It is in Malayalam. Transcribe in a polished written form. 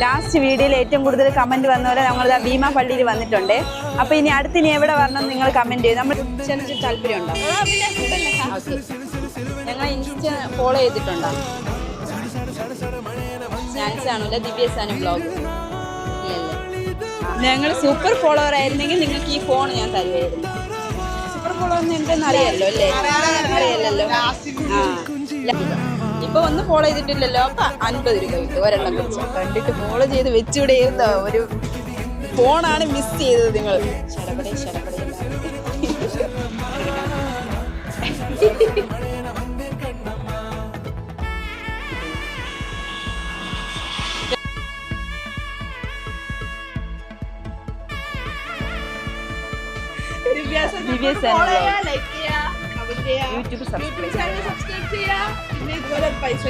ലാസ്റ്റ് വീഡിയോയിൽ ഏറ്റവും കൂടുതൽ കമന്റ് വന്നവരെ നമ്മൾ ഭീമ പള്ളിയിൽ വന്നിട്ടുണ്ട്. അപ്പൊ ഇനി അടുത്തിനി എവിടെ വരണം നിങ്ങൾ കമന്റ് ചെയ്യും. നമ്മൾ ചെറിയ താല്പര്യമുണ്ടോ? ഞങ്ങൾ ഇൻസ്റ്റ ഫോളോ ചെയ്തിട്ടുണ്ടോ? ഞാൻസാണല്ലോ ദിവ്യസാനും ബ്ലോഗ്. ഞങ്ങൾ സൂപ്പർ ഫോളോവർ ആയിരുന്നെങ്കിൽ നിങ്ങൾക്ക് ഈ ഫോൺ ഞാൻ തരുമായിരുന്നു. സൂപ്പർ ഫോളോവർ ഉണ്ടെന്ന് അറിയാലോ അല്ലേ? അറിയാലല്ലോ. ഇപ്പൊ ഒന്ന് ഫോളോ ചെയ്തിട്ടില്ലല്ലോ. അപ്പൊ 50 രൂപ കിട്ടും ഒരെണ്ണം വെച്ച്. കണ്ടിട്ട് ഫോളോ ചെയ്ത് വെച്ചുകൂടെ ഇരുന്നോ? ഒരു ഫോണാണ് മിസ് ചെയ്തത് നിങ്ങൾ. ശരപടേ ശരപടേ യൂട്യൂബ് സബ്സ്ക്രൈബ് ചെയ്യുക. പിന്നെ ഇതുപോലെ പൈസ